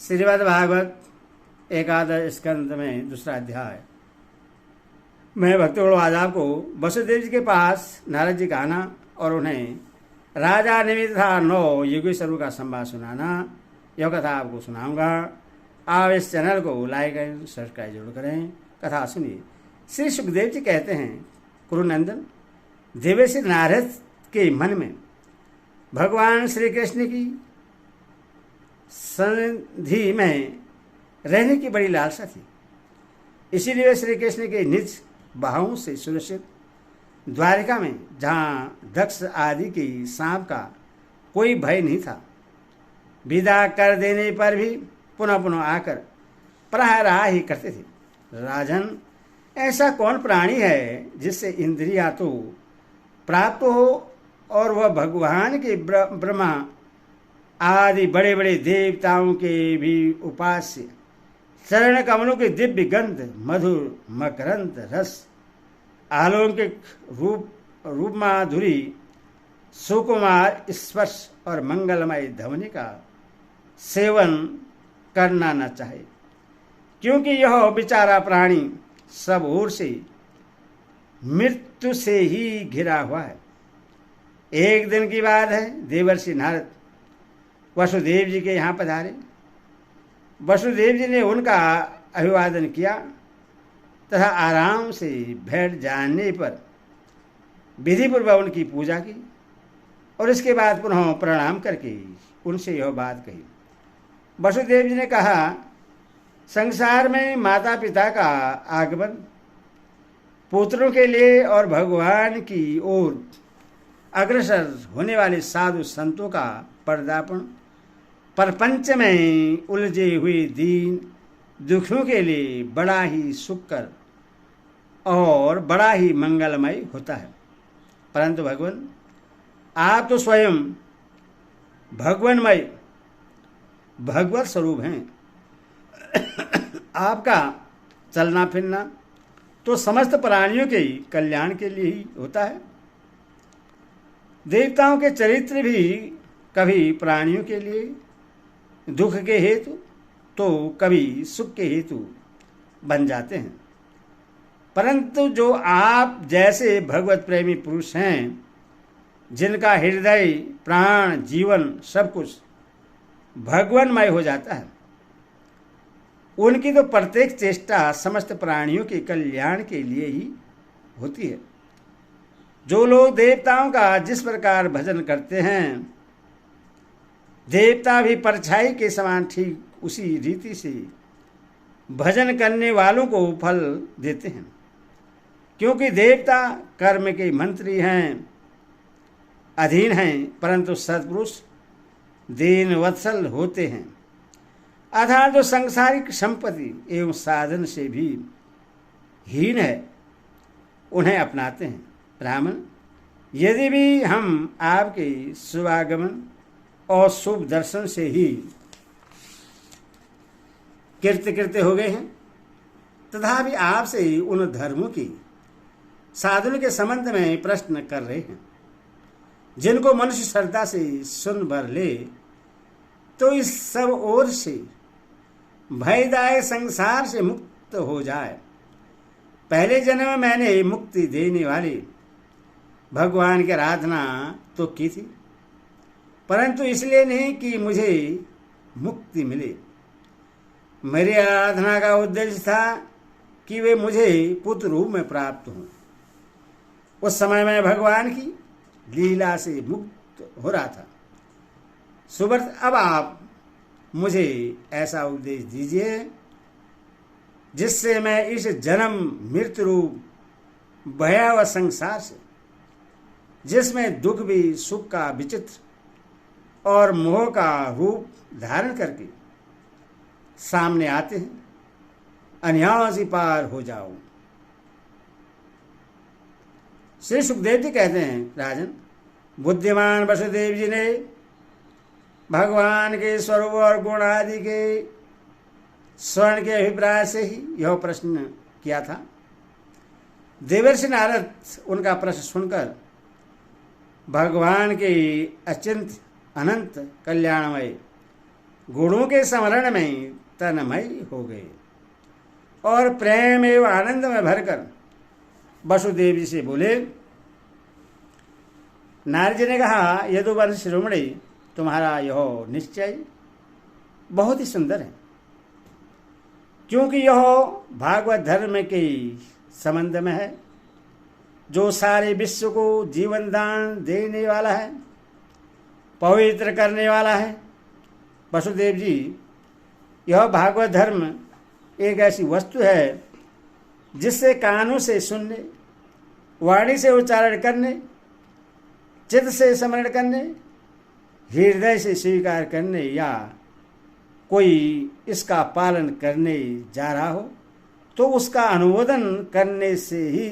श्रीमद् भागवत एकादश स्कंद में दूसरा अध्याय। मैं भक्तों आदाब को वसुदेव जी के पास नारद जी का आना और उन्हें राजा निमित्त था 9 योगेश्वरों का संवाद सुनाना, यह कथा आपको सुनाऊंगा। आप इस चैनल को लाइक एंड सब्सक्राइब जरूर करें। कथा सुनिए। श्री सुखदेव जी कहते हैं, कुरुनंदन, देवर्षि नारद के मन में भगवान श्री कृष्ण की सन्निधि में रहने की बड़ी लालसा थी। इसीलिए वे श्री कृष्ण के निज बाहुओं से सुरक्षित द्वारिका में, जहाँ दक्ष आदि की सांप का कोई भय नहीं था, विदा कर देने पर भी पुनः पुनः आकर प्राय रहा ही करते थे। राजन, ऐसा कौन प्राणी है जिससे इंद्रियां तो प्राप्त हो और वह भगवान के ब्रह्मा आदि बड़े बड़े देवताओं के भी उपास्य चरण कमलों के दिव्य गंध, मधुर मकरंद रस, अलौकिक रूप माधुरी, सुकुमार स्पर्श और मंगलमय ध्वनि का सेवन करना न चाहे, क्योंकि यह बेचारा प्राणी सब ओर से मृत्यु से ही घिरा हुआ है। एक दिन की बात है, देवर्षि नारद वसुदेव जी के यहाँ पधारे। वसुदेव जी ने उनका अभिवादन किया तथा आराम से बैठ जाने पर विधिपूर्वक उनकी पूजा की और इसके बाद पुनः प्रणाम करके उनसे यह बात कही। वसुदेव जी ने कहा, संसार में माता पिता का आगमन, पुत्रों के लिए और भगवान की ओर अग्रसर होने वाले साधु संतों का पदार्पण, प्रपंच में उलझे हुए दीन दुखियों के लिए बड़ा ही सुखकर और बड़ा ही मंगलमय होता है। परंतु भगवान, आप तो स्वयं भगवानमय भगवत स्वरूप हैं। आपका चलना फिरना तो समस्त प्राणियों के कल्याण के लिए ही होता है। देवताओं के चरित्र भी कभी प्राणियों के लिए दुख के हेतु तो कभी सुख के हेतु बन जाते हैं। परंतु जो आप जैसे भगवत प्रेमी पुरुष हैं, जिनका हृदय प्राण जीवन सब कुछ भगवानमय हो जाता है, उनकी तो प्रत्येक चेष्टा समस्त प्राणियों के कल्याण के लिए ही होती है। जो लोग देवताओं का जिस प्रकार भजन करते हैं, देवता भी परछाई के समान ठीक उसी रीति से भजन करने वालों को फल देते हैं, क्योंकि देवता कर्म के मंत्री हैं, अधीन हैं, परंतु सत्पुरुष दीन वत्सल होते हैं, अर्थात जो सांसारिक संपत्ति एवं साधन से भी हीन है, उन्हें अपनाते हैं। ब्राह्मण, यदि भी हम आपके शुभागमन और शुभ दर्शन से ही कृत्य हो गए हैं, तथापि आपसे उन धर्मों की साधन के संबंध में प्रश्न कर रहे हैं, जिनको मनुष्य श्रद्धा से सुन भर ले तो इस सब ओर से भयदायक संसार से मुक्त हो जाए। पहले जन्म में मैंने मुक्ति देने वाले भगवान की आराधना तो की थी, परंतु इसलिए नहीं कि मुझे मुक्ति मिले। मेरी आराधना का उद्देश्य था कि वे मुझे पुत्र रूप में प्राप्त हों। उस समय मैं भगवान की लीला से मुक्त हो रहा था। सुब्रत, अब आप मुझे ऐसा उपदेश दीजिए जिससे मैं इस जन्म मृत्यु रूप भयावह संसार से, जिसमें दुख भी सुख का विचित्र और मोह का रूप धारण करके सामने आते हैं, अनायास पार हो जाऊं। श्री सुखदेव जी कहते हैं, राजन, बुद्धिमान वसुदेव जी ने भगवान के स्वरूप और गुण आदि के स्वर्ण के अभिप्राय से ही यह प्रश्न किया था। देवर्षि नारद उनका प्रश्न सुनकर भगवान के अचिंत अनंत कल्याणमय गुणों के स्मरण में तन्मय हो गए और प्रेम एवं आनंद में भरकर वसुदेव जी से बोले। नारद जी ने कहा, यदुवंश शिरोमणि, तुम्हारा यह निश्चय बहुत ही सुंदर है, क्योंकि यह भागवत धर्म के संबंध में है, जो सारे विश्व को जीवन दान देने वाला है, पवित्र करने वाला है। वसुदेव जी, यह भागवत धर्म एक ऐसी वस्तु है जिससे कानों से सुनने, वाणी से उच्चारण करने, चित्त से स्मरण करने, हृदय से स्वीकार करने या कोई इसका पालन करने जा रहा हो तो उसका अनुमोदन करने से ही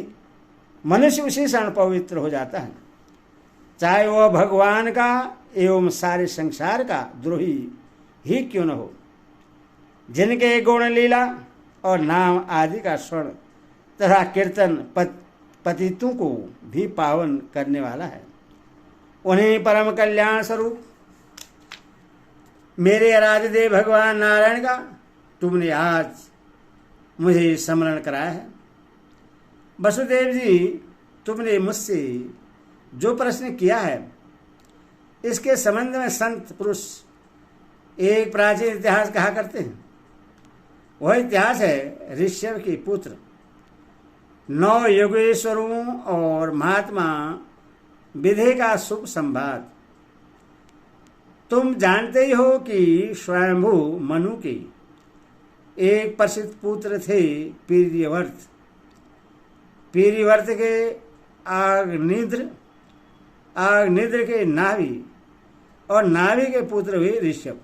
मनुष्य उसी क्षण पवित्र हो जाता है, चाहे वह भगवान का एवं सारे संसार का द्रोही ही क्यों न हो। जिनके गुण, लीला और नाम आदि का स्वर्ण तथा कीर्तन पतितों को भी पावन करने वाला है, उन्हें परम कल्याण स्वरूप मेरे आराध्य देव भगवान नारायण का तुमने आज मुझे स्मरण कराया है। वसुदेव जी, तुमने मुझसे जो प्रश्न किया है इसके संबंध में संत पुरुष एक प्राचीन इतिहास कहा करते हैं। वह इतिहास है ऋषभ के पुत्र 9 योगेश्वरों और महात्मा विधे का शुभ संवाद। तुम जानते ही हो कि स्वयंभू मनु के एक प्रसिद्ध पुत्र थे पीरियवर्त। पीरिवर्त के आग्निद्र के नाभि और नाभि के पुत्र हुए ऋषभ।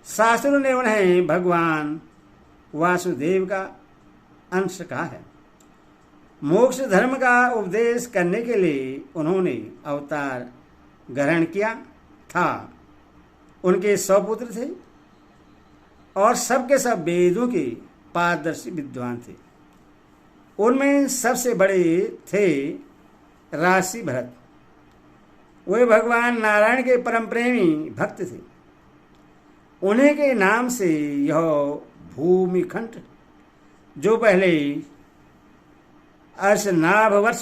शास्त्रों ने उन्हें भगवान वासुदेव का अंश कहा है। मोक्ष धर्म का उपदेश करने के लिए उन्होंने अवतार ग्रहण किया था। उनके 100 पुत्र थे और सबके सब वेदों के पारदर्शी विद्वान थे। उनमें सबसे बड़े थे राशि भरत। वे भगवान नारायण के परम प्रेमी भक्त थे। उन्हीं के नाम से यह भूमिखंड, जो पहले अर्शनाभ वर्ष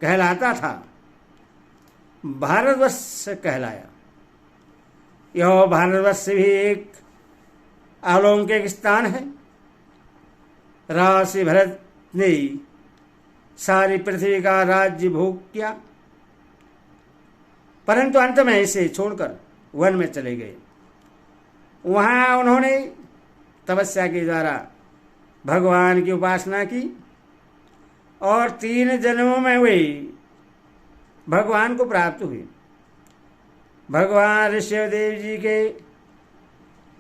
कहलाता था, भारतवर्ष कहलाया। यह भारतवर्ष भी एक अलौकिक स्थान है। राशि भरत ने सारी पृथ्वी का राज्य भोग किया, परंतु अंत में इसे छोड़कर वन में चले गए। वहां उन्होंने तपस्या के द्वारा भगवान की उपासना की और 3 जन्मों में वे भगवान को प्राप्त हुए। भगवान ऋषभदेव जी के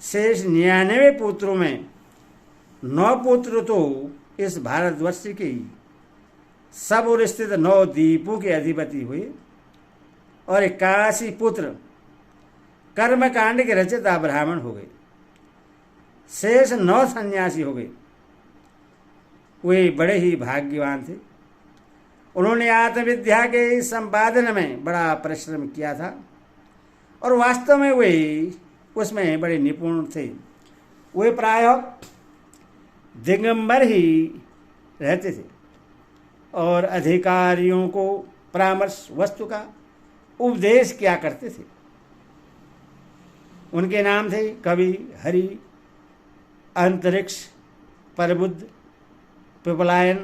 शेष 99 पुत्रों में 9 पुत्र तो इस भारतवर्ष के सब ओर स्थित 9 द्वीपों के अधिपति हुए और 81 पुत्र कर्मकांड के रचयिता ब्राह्मण हो गए। शेष 9 सन्यासी हो गए। वे बड़े ही भाग्यवान थे। उन्होंने आत्मविद्या के संपादन में बड़ा परिश्रम किया था और वास्तव में वे उसमें बड़े निपुण थे। वे प्रायः दिगंबर ही रहते थे और अधिकारियों को परामर्श वस्तु का उपदेश किया करते थे। उनके नाम थे कवि, हरि, अंतरिक्ष, परबुद्ध, पिपलायन,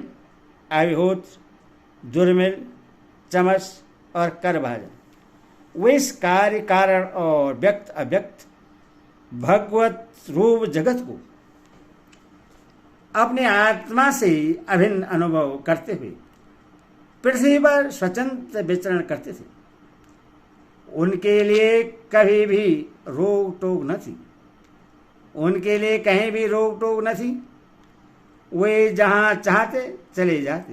अभिहोत्र, दुर्मिल, चमस और करभाजन। वे इस कार्य कारण और व्यक्त अव्यक्त भगवत रूप जगत को अपने आत्मा से अभिन्न अनुभव करते हुए पृथ्वी पर स्वतंत्र विचरण करते थे। उनके लिए कभी भी रोक टोक न थी। उनके लिए कहीं भी रोक टोक न थी। वे जहाँ चाहते चले जाते।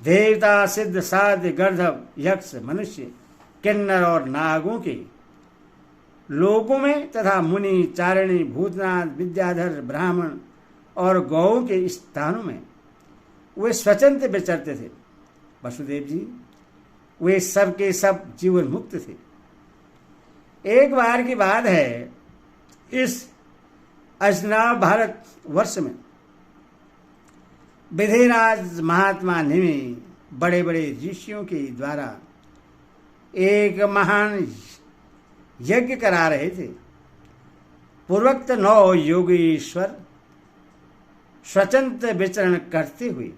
देवता, सिद्ध, साध्य, गंधर्व, यक्ष, मनुष्य, किन्नर और नागों के लोगों में तथा मुनि, चारिणी, भूतनाथ, विद्याधर, ब्राह्मण और गौओं के स्थानों में वे स्वतंत्र विचरते थे। वसुदेव जी, वे सब के सब जीवन मुक्त थे। एक बार की बात है, इस अजनाब भारत वर्ष में विधिराज महात्मा निमि बड़े बड़े ऋषियों के द्वारा एक महान यज्ञ करा रहे थे। पूर्वोक्त 9 योगीश्वर स्वतंत्र विचरण करते हुए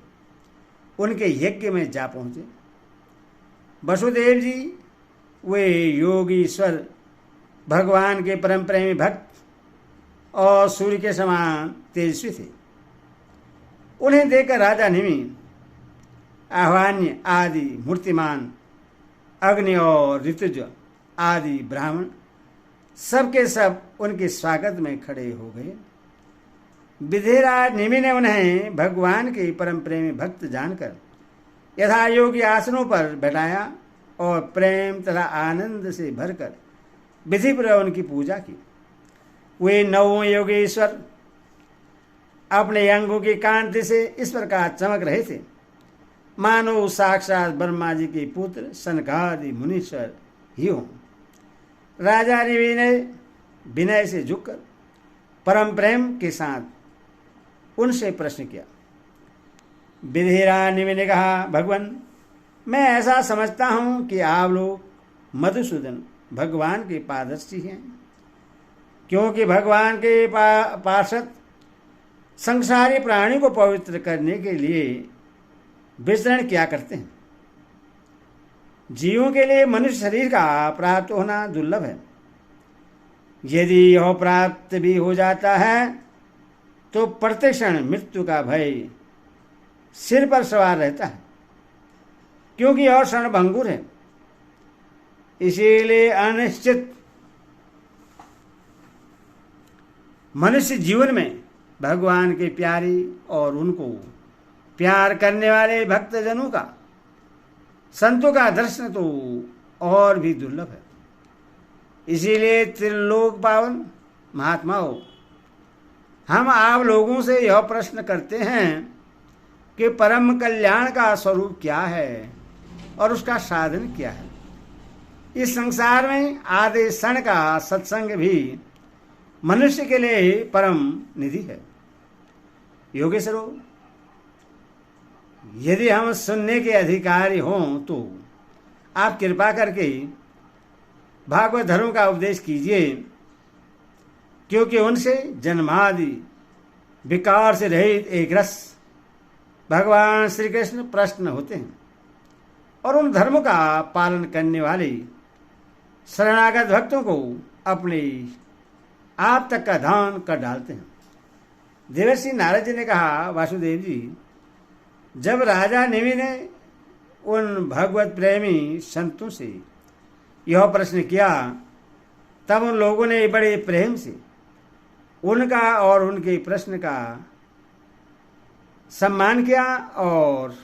उनके यज्ञ में जा पहुंचे। वसुदेव जी वे योगीश्वर भगवान के परम प्रेमी भक्त और सूर्य के समान तेजस्वी थे। उन्हें देखकर राजा निमि आह्वान्य आदि मूर्तिमान अग्नि और ऋतुज आदि ब्राह्मण सबके सब उनके स्वागत में खड़े हो गए। विधिराज निमि ने उन्हें भगवान के परम प्रेमी भक्त जानकर यथा योग्य आसनों पर बैठाया और प्रेम तथा आनंद से भरकर विधिपूर्वक उनकी पूजा की। वे 9 योगेश्वर अपने अंगों की कांति से इस प्रकार चमक रहे थे मानो साक्षात ब्रह्मा जी के पुत्र सनकादि मुनीश्वर ही हों। राजा निमि ने विनय से झुककर परम प्रेम के साथ उनसे प्रश्न किया। विधिराज निमि ने कहा, भगवान, मैं ऐसा समझता हूं कि आप लोग मधुसूदन भगवान के पादर्शी हैं, क्योंकि भगवान के पार्षद संसारी प्राणी को पवित्र करने के लिए विचरण किया करते हैं। जीवों के लिए मनुष्य शरीर का प्राप्त होना दुर्लभ है। यदि यह प्राप्त भी हो जाता है तो प्रतिक्षण मृत्यु का भय सिर पर सवार रहता है, क्योंकि और क्षणभंगुर है। इसीलिए अनिश्चित मनुष्य जीवन में भगवान के प्यारी और उनको प्यार करने वाले भक्तजनों का, संतों का दर्शन तो और भी दुर्लभ है। इसीलिए त्रिलोक पावन महात्माओं, हम आप लोगों से यह प्रश्न करते हैं कि परम कल्याण का स्वरूप क्या है और उसका साधन क्या है। इस संसार में आधे क्षण का सत्संग भी मनुष्य के लिए परम निधि है। योगेश्वरों, यदि हम सुनने के अधिकारी हों तो आप कृपा करके भागवत धर्म का उपदेश कीजिए, क्योंकि उनसे जन्मादि विकार से रहित एक रस भगवान श्री कृष्ण प्रसन्न होते हैं और उन धर्मों का पालन करने वाले शरणागत भक्तों को अपने आप तक का धान कर डालते हैं। देवर्षि नारद जी ने कहा, वासुदेव जी, जब राजा निमि ने उन भगवत प्रेमी संतों से यह प्रश्न किया, तब उन लोगों ने बड़े प्रेम से उनका और उनके प्रश्न का सम्मान किया और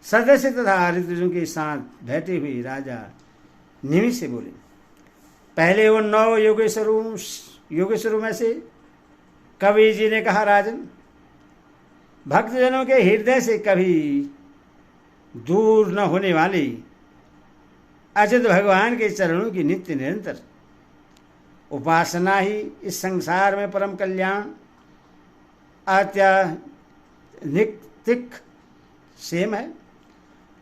सदस्य तथा ऋतुजों के साथ बैठे हुए राजा निमि से बोले। पहले उन 9 योगेश्वरों में से कवि जी ने कहा, राजन, भक्तजनों के हृदय से कभी दूर न होने वाली अच्युत भगवान के चरणों की नित्य निरंतर उपासना ही इस संसार में परम कल्याण अत्याधिक सेम है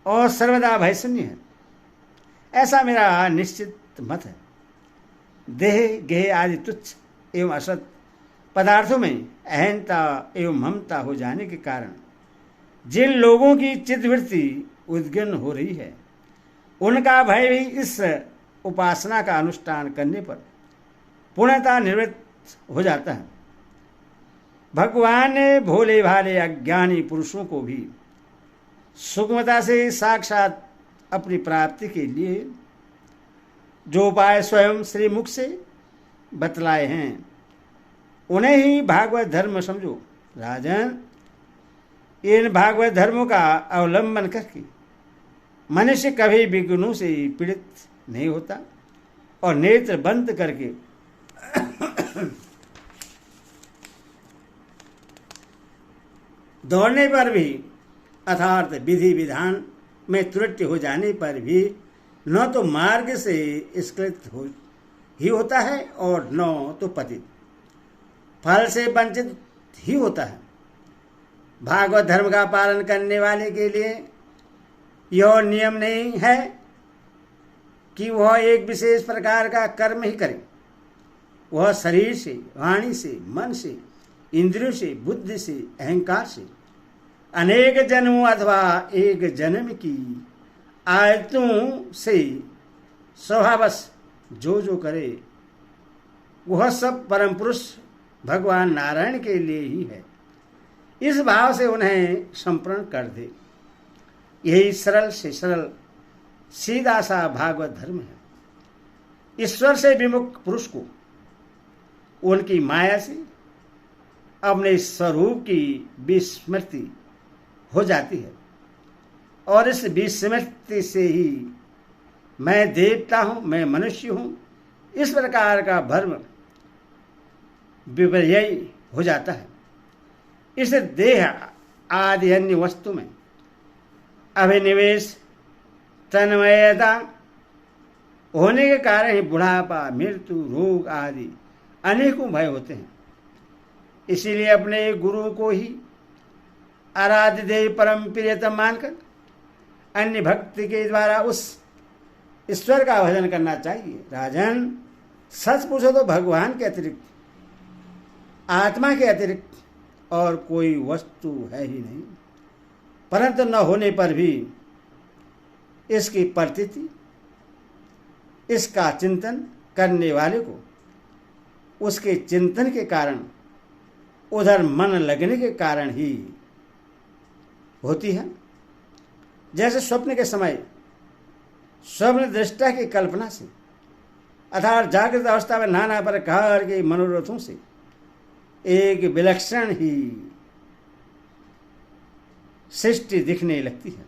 और सर्वदा भयशून्य है। ऐसा मेरा निश्चित मत है। देह गेह आदि तुच्छ एवं असत पदार्थों में अहंता एवं ममता हो जाने के कारण जिन लोगों की चित्तवृत्ति उद्गिन्न हो रही है, उनका भय भी इस उपासना का अनुष्ठान करने पर पूर्णतः निवृत्त हो जाता है। भगवान ने भोले भाले अज्ञानी पुरुषों को भी सूक्ष्मता से साक्षात अपनी प्राप्ति के लिए जो उपाय स्वयं श्री मुख से बतलाए हैं, उन्हें ही भागवत धर्म समझो। राजन, इन भागवत धर्मों का अवलंबन करके मनुष्य कभी विघ्नों से पीड़ित नहीं होता और नेत्र बंद करके दौड़ने पर भी अर्थात विधि विधान में त्रुटि हो जाने पर भी न तो मार्ग से स्खलित ही होता है और न तो पतित फल से वंचित ही होता है। भागवत धर्म का पालन करने वाले के लिए यह नियम नहीं है कि वह एक विशेष प्रकार का कर्म ही करे। वह शरीर से, वाणी से, मन से, इंद्रियों से, बुद्धि से, अहंकार से अनेक जन्मों अथवा एक जन्म की आयतों से स्वभावश जो जो करे वह सब परम पुरुष भगवान नारायण के लिए ही है। इस भाव से उन्हें संपूर्ण कर दे। यही सरल से सरल सीधा सा भागवत धर्म है। ईश्वर से विमुख पुरुष को उनकी माया से अपने स्वरूप की विस्मृति हो जाती है और इस विस्मृति से ही मैं देवता हूं, मैं मनुष्य हूं, इस प्रकार का भ्रम विपर्य हो जाता है। इस देह आदि अन्य वस्तु में अभिनिवेश तन्मयता होने के कारण ही बुढ़ापा, मृत्यु, रोग आदि अनेकों भय होते हैं। इसीलिए अपने गुरु को ही आराध्य देव परम प्रियतम मानकर अन्य भक्ति के द्वारा उस ईश्वर का भजन करना चाहिए। राजन, सच पूछो तो भगवान के अतिरिक्त, आत्मा के अतिरिक्त और कोई वस्तु है ही नहीं। परंतु न होने पर भी इसकी प्रतीति, इसका चिंतन करने वाले को उसके चिंतन के कारण, उधर मन लगने के कारण ही होती है। जैसे स्वप्न के समय स्वप्न दृष्टा की कल्पना से अर्थात जागृत अवस्था में नाना प्रकार के मनोरथों से एक विलक्षण ही सृष्टि दिखने लगती है।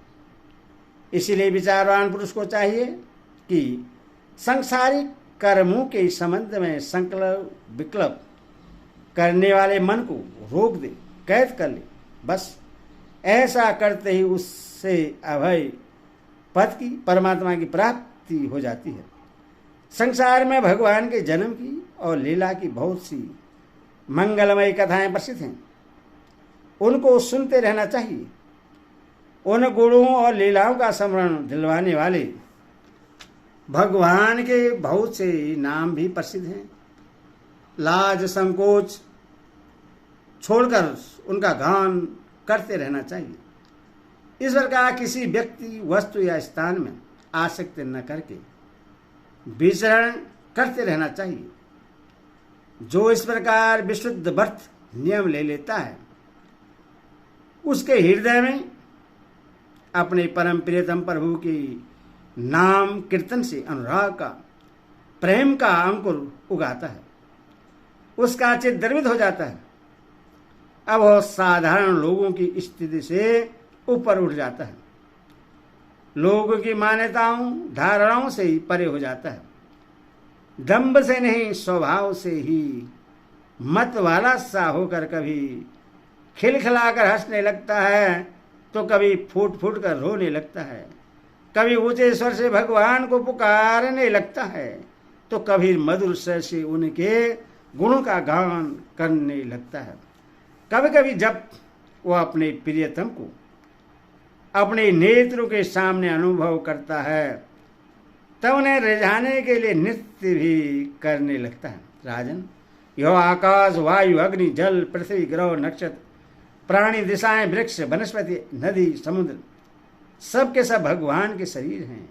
इसीलिए विचारवान पुरुष को चाहिए कि सांसारिक कर्मों के संबंध में संकल्प विकल्प करने वाले मन को रोक दे, कैद कर ले। बस ऐसा करते ही उससे अभय पद की, परमात्मा की प्राप्ति हो जाती है। संसार में भगवान के जन्म की और लीला की बहुत सी मंगलमयी कथाएं प्रसिद्ध हैं। उनको सुनते रहना चाहिए। उन गुणों और लीलाओं का स्मरण दिलवाने वाले भगवान के बहुत से नाम भी प्रसिद्ध हैं। लाज संकोच छोड़कर उनका गान करते रहना चाहिए। इस प्रकार किसी व्यक्ति, वस्तु या स्थान में आसक्त न करके विचरण करते रहना चाहिए। जो इस प्रकार विशुद्ध व्रत नियम ले लेता है उसके हृदय में अपने परम प्रियतम प्रभु की नाम कीर्तन से अनुराग का, प्रेम का अंकुर उगाता है। उसका चित्त द्रवित हो जाता है। अब वह साधारण लोगों की स्थिति से ऊपर उठ जाता है। लोगों की मान्यताओं, धारणाओं से ही परे हो जाता है। दंभ से नहीं, स्वभाव से ही मत वाला सा होकर कभी खिलखिलाकर हंसने लगता है तो कभी फूट फूट कर रोने लगता है। कभी ऊंचे स्वर से भगवान को पुकारने लगता है तो कभी मधुर स्वर से उनके गुणों का गान करने लगता है। कभी कभी जब वह अपने प्रियतम को अपने नेत्रों के सामने अनुभव करता है तब उन्हें रिझाने के लिए नृत्य भी करने लगता है। राजन, यह आकाश, वायु, अग्नि, जल, पृथ्वी, ग्रह, नक्षत्र, प्राणी, दिशाएं, वृक्ष, वनस्पति, नदी, समुद्र सब के सब भगवान के शरीर हैं।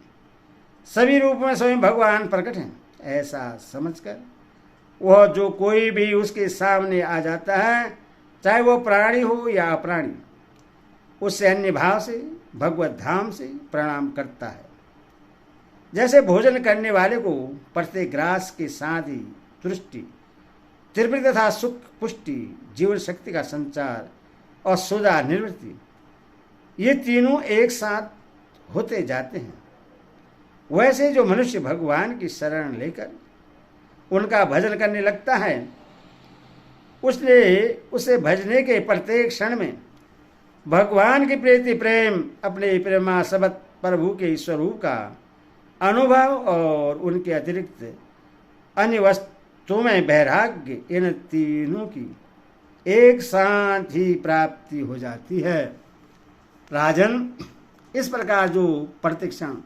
सभी रूप में स्वयं भगवान प्रकट हैं। ऐसा समझकर वह जो कोई भी उसके सामने आ जाता है, चाहे वो प्राणी हो या अप्राणी, उससे अन्य भाव से भगवत धाम से प्रणाम करता है। जैसे भोजन करने वाले को प्रत्येक ग्रास के साथ ही तुष्टि, तृप्ति तथा सुख, पुष्टि, जीवन शक्ति का संचार और सुधा निवृत्ति, ये तीनों एक साथ होते जाते हैं, वैसे जो मनुष्य भगवान की शरण लेकर उनका भजन करने लगता है उसे भजने के प्रत्येक क्षण में भगवान की प्रीति, प्रेम, अपने प्रेमास्पद प्रभु के स्वरूप का अनुभव और उनके अतिरिक्त अन्य वस्तु में वैराग्य, इन तीनों की एक साथ ही प्राप्ति हो जाती है। राजन, इस प्रकार जो प्रतिक्षण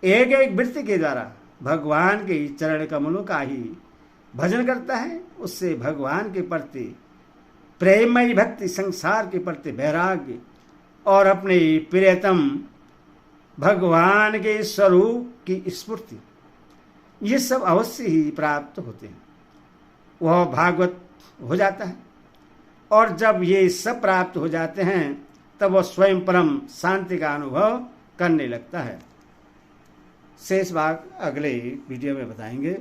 एक एक वृत्ति के द्वारा भगवान के चरण कमलों का ही भजन करता है, उससे भगवान के प्रति प्रेममयी भक्ति, संसार के प्रति वैराग्य और अपने प्रियतम भगवान के स्वरूप की स्फूर्ति, ये सब अवश्य ही प्राप्त होते हैं। वह भागवत हो जाता है और जब ये सब प्राप्त हो जाते हैं तब वह स्वयं परम शांति का अनुभव करने लगता है। शेष भाग अगले वीडियो में बताएंगे।